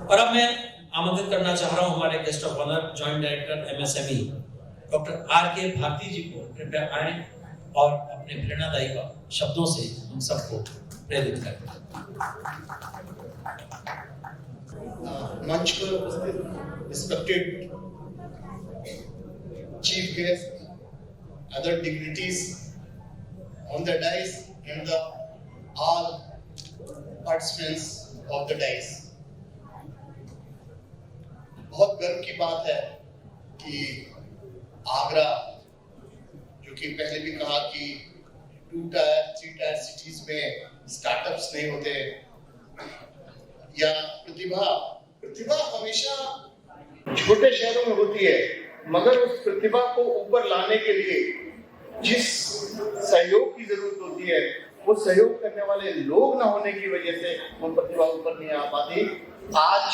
और अब मैं आमंत्रित करना चाह रहा हूं हमारे guest of honour joint director MSME doctor R K. Bharti ji को कृपया आए और अपने प्रेरणादायी शब्दों से हम सबको प्रेरित करें। मंच पर उपस्थित respected chief guest, other dignities on the dais and the all participants of the dais, बहुत गर्व की बात है कि आगरा, जो कि पहले भी कहा कि 2 टायर 3 टायर सिटीज में स्टार्टअप्स नहीं होते, या प्रतिभा हमेशा छोटे शहरों में होती है, मगर उस प्रतिभा को ऊपर लाने के लिए जिस सहयोग की जरूरत होती है, वो सहयोग करने वाले लोग ना होने की वजह से वो प्रतिभा ऊपर नहीं आ पाती। आज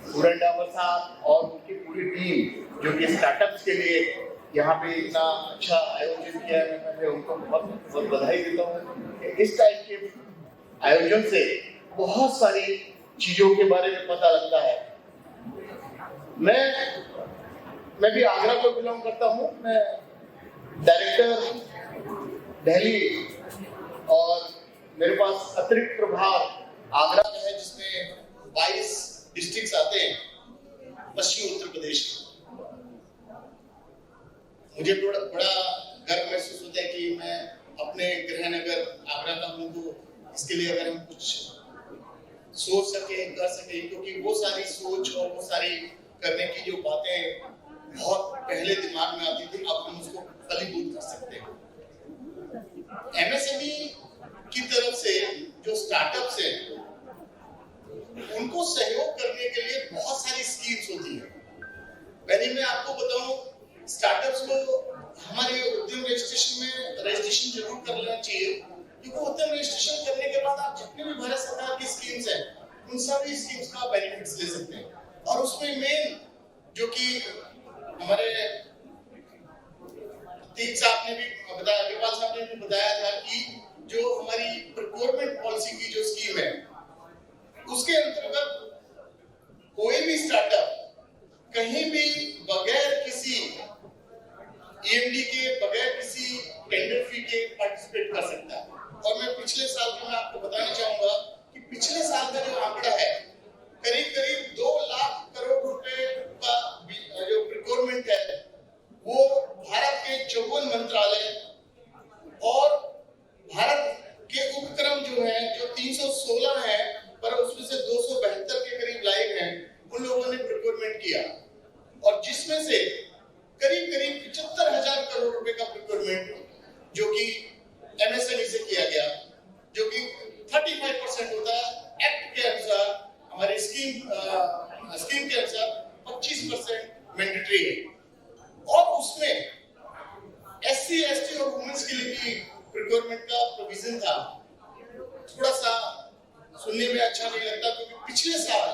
गुरंडा साहब और उनकी पूरी टीम जो कि स्टार्टअप्स के लिए यहाँ पे इतना अच्छा आयोजन किया है, मैं उनको बहुत बहुत बधाई देता हूँ। इस टाइप के आयोजन से बहुत सारी चीजों के बारे में पता लगता है। मैं भी आगरा को बिलोंग करता हूँ। मैं डायरेक्टर दिल्ली और मेरे पास अतिरिक्त प्रभार आगरा का है, जिसमें 22 डिस्ट्रिक्ट्स आते हैं पश्चिमी उत्तर प्रदेश में। मुझे बड़ा गर्व महसूस होता है कि मैं अपने गृह नगर आगरा का हूँ, तो इसके लिए अगर हम कुछ सोच सके कर सके, क्योंकि वो सारी सोच और वो सारी करने की जो बातें बहुत पहले दिमाग में आती थी, अब हम उसको फलीभूत कर सकते हैं। एमएसएमई की तरफ से जो स्टार्टअप्स हैं, उनको सहयोग करने के लिए बहुत सारी स्कीम्स होती हैं। पहले मैं आपको बताऊं, स्टार्टअप्स को हमारे उद्यम रजिस्ट्रेशन में रजिस्ट्रेशन जरूर कर लेना चाहिए, क्योंकि उद्यम रजिस्ट्रेशन करने के बाद आप जितने भी भारत सरकार की स्कीम्स हैं, उन सभी स्कीम्स का बेनिफिट्स ले सकते हैं। और उसमें मेन जो कि हमारे तीन साहब ने भी बताया, अग्रवाल साहब ने भी बताया था कि जो हमारी प्रोक्योरमेंट पॉलिसी की जो स्कीम है, उसके अंतर्गत कोई भी स्टार्टअप कहीं भी बगैर किसी ईएमडी के, बगैर किसी टेंडर फी के पार्टिसिपेट कर सकता है। और मैं पिछले साल का मैं आपको बताना चाहूंगा कि पिछले साल का जो आंकड़ा है, करीब 2 लाख करोड़ रुपए का जो प्रोक्योरमेंट है, वो भारत के 54 मंत्रालय और भारत के उपक्रम जो है, जो 316 है, पर उसमें से 272 के करीब लाइव हैं, उन लोगों ने प्रोक्योरमेंट किया। और जिसमें से करीब 75,000 करोड़ रुपए का प्रोक्योरमेंट जो कि एमएसएमई से किया गया, जो कि 35% होता है। एक्ट के अनुसार, हमारे स्कीम के अनुसार 25% मैंडेटरी है। और उसमें एससी, एसटी और वुमेन्स के लिए भी प्रोक्योरमेंट का प्रोविजन था। थोड़ा सा सुनने में अच्छा नहीं लगता, क्योंकि पिछले साल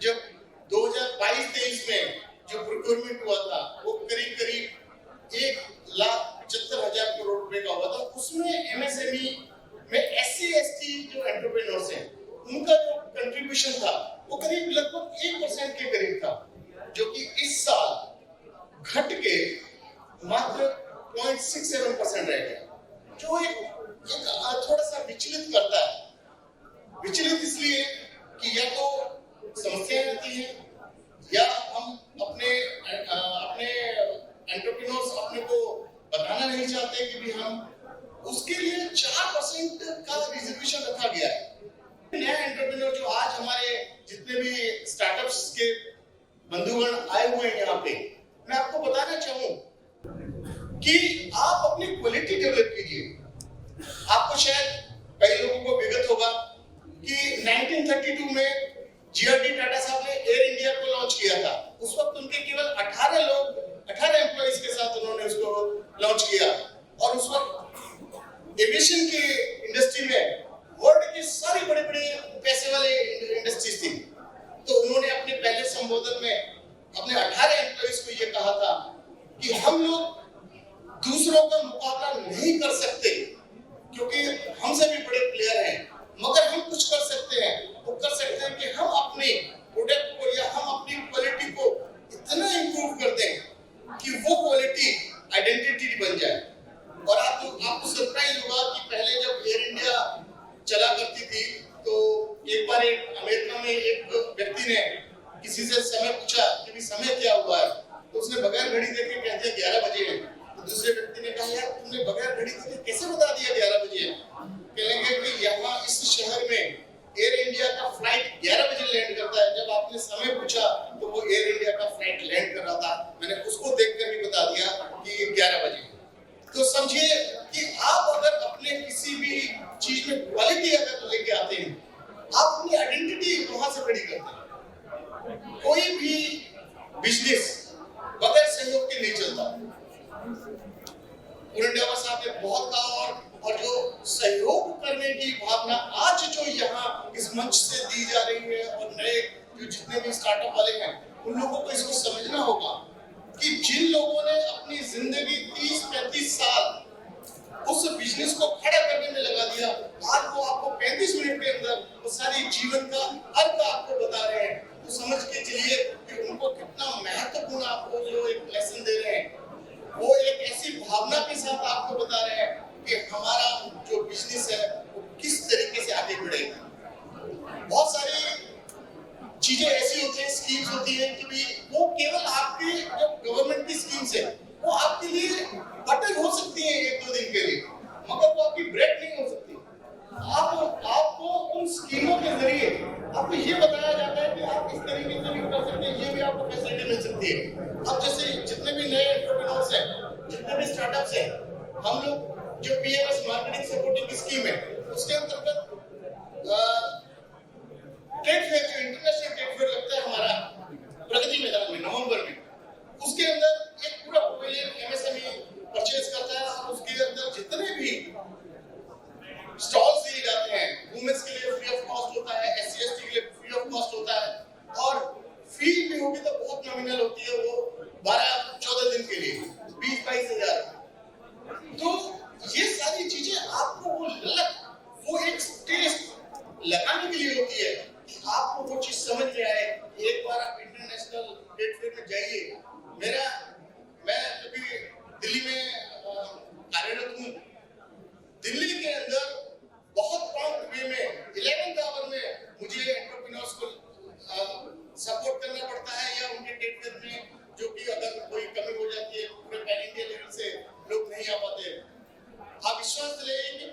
जब 2022-23 में जो प्रोक्योरमेंट हुआ था, वो करीब 1,75,000 करोड़ रुपए का हुआ था। उसमें एमएसएमई में एससी, एसटी जो एंटरप्रेन्योर्स हैं, उनका जो कंट्रीब्यूशन था, वो करीब लगभग 1% के करीब था, जो कि इस साल घट के मात्र 0.67% रह गया, जो एक थोड़ा सा विचलित करता है। विचलित इसलिए कि या तो समस्याएं आती हैं, या हम अपने एंटरप्रेन्योर्स अपने को बताना नहीं चाहते कि भी हम उसके लिए 4% का रिजर्वेशन रखा गया है। नया एंटरप्रेन्योर जो आज हमारे जितने भी स्टार्टअप्स के बंधुगण आए हुए हैं यहाँ पे, मैं आपको बताना चाहूँ कि आप अपनी क्वालिटी डेवलप कीजिए। आपको शायद कई लोगों को विगत होगा कि 1932 में जीआरडी टाटा साहब ने एयर इंडिया को लॉन्च किया था। उस वक्त उनके केवल 18 एम्प्लॉइज के साथ उन्होंने उसको लॉन्च किया। और उस वक्त एविएशन की इंडस्ट्री में वर्ल्ड की सारी बड़े-बड़े पैसे वाले इंडस्ट्रीज थी। तो उन्होंने अपने पहले संबोधन में अपने 18 एम्प्लॉइज को ये कहा था कि हम लोग दूसरों का मुकाबला नहीं कर सकते, क्योंकि हमसे भी बड़े प्लेयर हैं, मगर हम कुछ कर सकते हैं। वो कर सकते हैं कि हम अपने ने किसी से समय पूछा कि भी समय क्या हुआ है, तो उसने बगैर घड़ी देखे कह दिया 11 बजे है। तो दूसरे व्यक्ति ने कहा यार तुमने बगैर घड़ी देखे कैसे बता दिया 11 बजे है? कहेंगे कि यहाँ इस शहर में एयर इंडिया का फ्लाइट 11 बजे लैंड करता है। जब आपने समय पूछा तो वो एयर इंडिया का फ्लाइट लैंड कर रहा था, मैंने उसको देखकर ही बता दिया कि 11 बजे। तो समझिए कि आप अगर अपने किसी भी चीज में क्वालिटी अगर लेके आते हैं, आप अपनी आइडेंटिटी वहां से खड़ी करते हैं। कोई भी बिजनेस बगैर सहयोग के नहीं चलता। पूरन डावर साहब ने बहुत कहा, और जो सहयोग करने की भावना आज जो यहाँ इस मंच से दी जा रही है, और नए जो जितने भी स्टार्टअप वाले हैं उन लोगों को इसको समझना होगा कि जिन लोगों ने अपनी जिंदगी 30-35 साल उस बिजनेस को खड़ा करने में लगा दिया, आज वो आपको 35 मिनट के अंदर वो सारी जीवन का अर्थ आपको बता रहे हैं। तो समझ के चलिए कि उनको कितना महत्वपूर्ण आपको जो एक लेसन दे रहे हैं, वो एक ऐसी भावना के साथ आपको बता रहे हैं कि हमारा जो बिजनेस है वो किस तरीके से आगे बढ़ेगा। बहुत सारी चीजें ऐसी होती हैं, स्कीम्स होती हैं कि भी वो केवल आपकी जो गवर्नमेंट की स्कीम्स है वो आपके लिए बटर हो सकती हैं 1-2 दिन के लिए, मगर वो आपकी ब्रेड नहीं हो सकती। आपको उन स्कीमों के जरिए आपको ये बताया जाता है कि आप इस तरीके से भी कर सकते हैं, ये भी आपको फैसिलिटी मिल सकती है। अब जैसे जितने भी नए एंटरप्रेन्योर्स हैं, जितने भी स्टार्टअप्स हैं, हम लोग जो पीएमएस मार्केटिंग सपोर्टिंग की स्कीम है उसके अंतर्गत ट्रेड फेयर, जो इंटरनेशनल ट्रेड फेयर लगता है हमारा प्रगति मैदान में नवंबर में, उसके अंदर एक पूरा पवेलियन एमएसएमई परचेज करता है, और उसके अंदर जितने भी स्टॉल्स दिए जाते हैं, वुमेन्स के लिए फ्री ऑफ कॉस्ट होता है, एससी एसटी के लिए फ्री ऑफ कॉस्ट होता है, और फी भी होगी तो बहुत नॉमिनल होती है, वो 12-14 दिन के लिए 20-22 हजार। तो ये सारी चीजें आपको वो ललक, वो एक टेस्ट लगाने के लिए होती है कि आपको वो चीज समझ में आए। एक बार आप इंटरनेशनल ट्रेड फेयर में जाइए। मैं कभी दिल्ली में कार्यरत हूँ। दिल्ली के अंदर बहुत प्रॉम्प्ट वे में 11th आवर में मुझे एंटरप्रेन्योर्स को सपोर्ट करना पड़ता है, या उनके ट्रेड फेयर में जो कि अगर कोई कमी हो जाती है पूरे पैन इंडिया लेवल से लोग नहीं आ पाते। आप विश्वास दिलाइए कि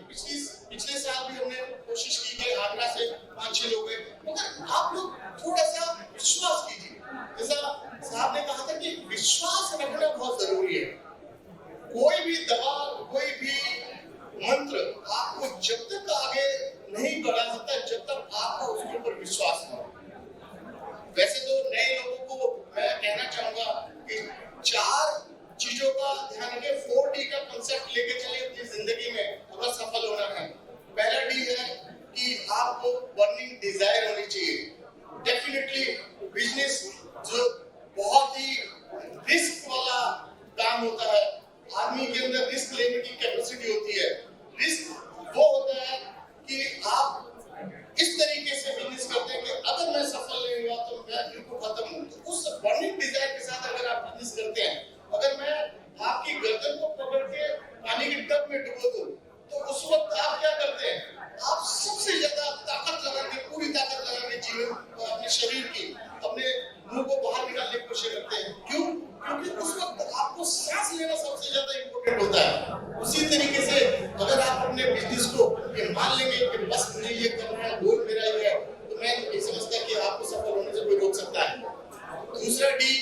पिछले साल भी हमने कोशिश की कि आगरा से 5-6 लोग गए, मगर आप लोग थोड़ा सा विश्वास कीजिए। जैसा साहब ने कहा था कि विश्वास रखना बहुत जरूरी है। कोई भी दवा, कोई भी मंत्र आपको जब तक आगे नहीं बढ़ा सकता जब तक आपका उसके ऊपर विश्वास न हो। वैसे तो नए लोगों को मैं कहना चाहूंगा कि 4 चीजों का ध्यान रखें, 4D का कंसेप्ट लेके चले अपनी जिंदगी में अगर सफल होना है। पहला डी है कि आपको बर्निंग डिजायर होनी चाहिए। डेफिनेटली बिजनेस जो बहुत ही रिस्क वाला काम होता है, आदमी के अंदर रिस्क लेने की कैपेसिटी होती है। रिस्क वो होता है कि आप इस तरीके से बिजनेस करते हैं कि अगर मैं सफल नहीं हुआ तो मैं बिल्कुल खत्म हूं। तो उस बर्निंग डिजायर के साथ अगर आप बिजनेस करते हैं, अगर मैं आपकी गर्दन को पकड़ के पानी की टब में डुबो दूं, तो उस वक्त आप क्या करते हैं? आप सबसे ज्यादा ताकत लगा के, पूरी ताकत लगा के जीवन अपने शरीर की, अपने मुंह को बाहर निकालने की कोशिश करते हैं। क्यों? क्योंकि उस वक्त आपको सांस लेना सबसे ज्यादा इंपॉर्टेंट होता है। उसी तरीके से अगर आप अपने बिजनेस को ये मान लेंगे कि बस मुझे ये करना है, गोल मेरा ये है, तो मैं नहीं समझता कि आपको सफल होने से कोई रोक सकता है। दूसरा डी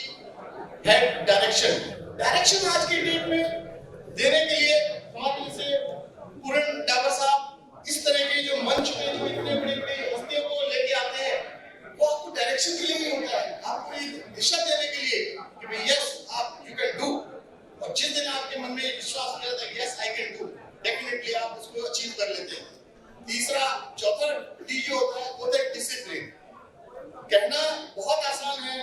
है डायरेक्शन। डायरेक्शन आज की डेट में देने के लिए हमारे जैसे पूरन डावर साहब इस तरह के जो मंच पे जो इतने बड़े हस्तियों को लेके आते हैं, वो आपको डायरेक्शन के लिए ही होता है, आपको एक दिशा देने के लिए कि भाई यस आप यू कैन डू। और जिस दिन आपके मन में विश्वास हो जाता है yes I can do, definitely आप उसको अचीव कर लेते हैं। तीसरा, चौथा डी जो होता है वो है डिसिप्लिन। कहना बहुत आसान है।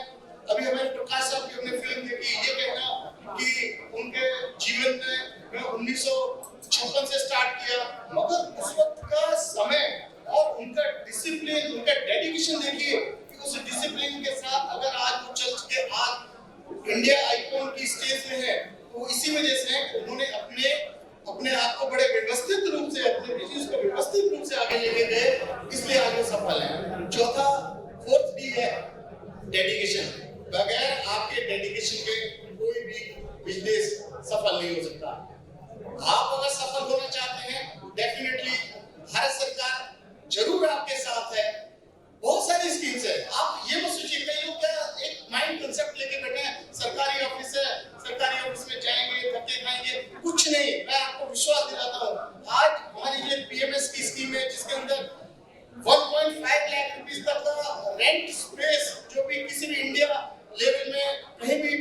अभी हमारे प्रकाश साहब की हमने फिल्म देखी, ये कहना कि उनके जीवन में 1956 से स्टार्ट किया, मगर उस वक्त का समय और उनका डिसिप्लिन, उनका डेडिकेशन देखिए कि उस डिसिप्लिन के साथ अगर आज वो चल के आज इंडिया आइकॉन की स्टेज में है, तो इसी वजह से उन्होंने अपने आप को बड़े व्यवस्थित रूप से, अपने बिजनेस को व्यवस्थित रूप से आगे लेके गए, इसलिए आज वो सफल है। चौथा, फोर्थ डी है डेडिकेशन, बगैर आपके डेडिकेशन के कोई भी बिजनेस सफल नहीं हो सकता। आप अगर सफल होना चाहते हैं, डेफिनेटली भारत सरकार जरूर आपके साथ है। बहुत सारी स्कीम्स है। आप ये मत सोचिए कई लोग क्या एक माइंड कंसेप्ट लेके बैठे हैं, सरकारी ऑफिस है, सरकारी ऑफिस में जाएंगे, धक्के खाएंगे, कुछ नहीं। मैं आपको विश्वास दिलाता हूँ, आज हमारी जो पीएमएस की स्कीम है जिसके अंदर 1.5 लाख रुपीस तक का रेंट स्पेस, जो भी किसी भी इंडिया लेवल में कहीं भी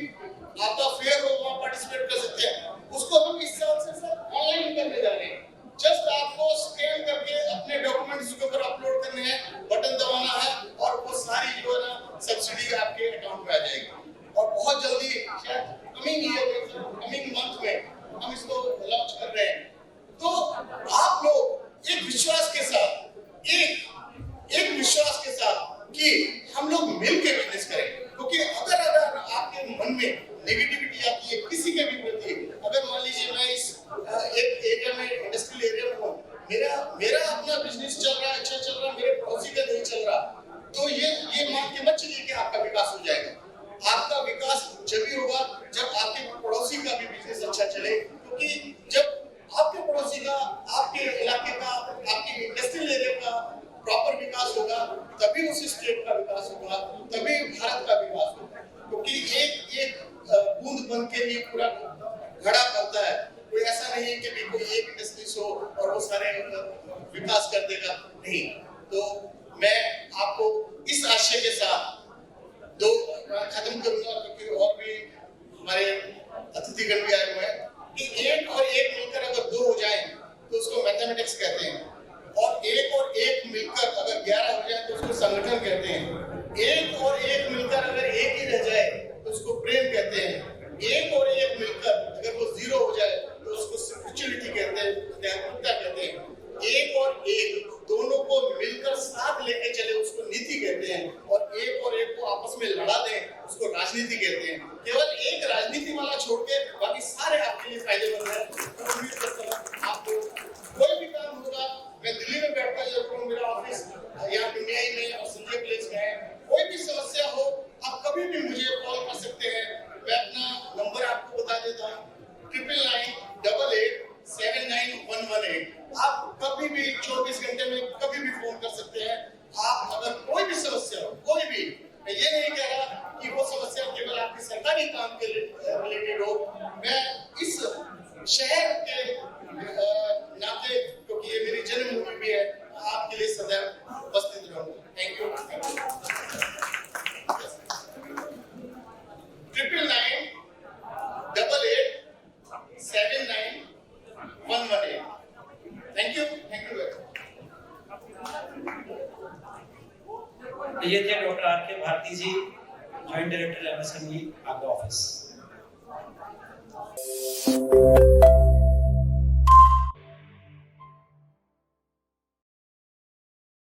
आपका फेयर हो वहाँ पार्टिसिपेट कर सकते हैं, उसको हम इस साल से सर ऑनलाइन करने जा रहे हैं। जस्ट आपको स्कैन करके अपने डॉक्यूमेंट्स के ऊपर अपलोड करने हैं, बटन दबाना है और वो सारी जो है ना सब्सिडी आपके अकाउंट में आ जाएगी। और बहुत जल्दी शायद कमिंग ईयर, कमिंग मंथ में हम इसको लॉन्च कर रहे हैं। तो आप लोग एक विश्वास के साथ, एक विश्वास के साथ कि हम लोग मिलकर बिजनेस करें, क्योंकि अगर आपके मन में नेगेटिविटी आती है किसी के भी प्रति, अगर मान लीजिए मैं इस एक एरिया में, इंडस्ट्रियल एरिया में हूँ, मेरा अपना बिजनेस चल रहा है, अच्छा चल रहा है, मेरे पड़ोसी का नहीं चल रहा, तो ये मान के मत चलिए कि आपका विकास हो जाएगा। आपका विकास जब भी होगा जब आपके पड़ोसी का भी बिजनेस अच्छा चले, क्योंकि जब आपके पड़ोसी का, आपके इलाके का, आपके इंडस्ट्रियल एरिया का प्रॉपर विकास होगा, तभी उस स्टेट का विकास होगा, तभी भारत का विकास होगा। क्योंकि एक बूंद बन के ही पूरा घड़ा करता है। कोई ऐसा नहीं है कि कोई एक इंडस्ट्री हो और वो सारे विकास कर देगा, नहीं। तो मैं आपको इस आशय के साथ दो खत्म करूंगा, क्योंकि और भी हमारे अतिथिगण भी आए हुए हैं, कि एक और एक मिलकर अगर दो हो जाए तो उसको मैथमेटिक्स कहते हैं, और एक मिलकर अगर 11 हो जाए तो उसको संगठन कहते हैं, एक और एक मिलकर अगर एक ही रह जाए तो उसको प्रेम कहते हैं, एक और एक मिलकर अगर वो 0 हो जाए तो उसको स्पिरिचुअलिटी कहते हैं, ध्यानपूर्वकता कहते हैं। एक और एक दोनों को मिलकर साथ लेके चले उसको नीति कहते हैं, और एक को आपस में लड़ा दें उसको राजनीति कहते हैं। केवल एक राजनीति वाला छोड़ के बाकी सारे आपके लिए फायदेमंद है। तो उम्मीद करता हूं आपको कोई भी काम होगा, मैं दिल्ली में बैठता हूँ, मेरा ऑफिस यहाँ दुनियाई में और संजय प्लेस में है, कोई भी समस्या हो आप कभी भी मुझे कॉल कर सकते हैं। मैं अपना नंबर आपको बता देता हूँ, 9988879118। आप कभी भी 24 घंटे में कभी भी फोन कर सकते हैं। आप अगर कोई भी समस्या हो, कोई भी, मैं ये नहीं कह रहा कि वो समस्या केवल आपके सरकारी काम के रिलेटेड हो, मैं इस शहर के नाते, क्योंकि ये मेरी जन्मभूमि भी है, आपके लिए सदैव उपस्थित रहूंगा। Thank you. 9988879118। Thank you very much. ये थे doctor R K Bharti ji, joint director MSME Agra office.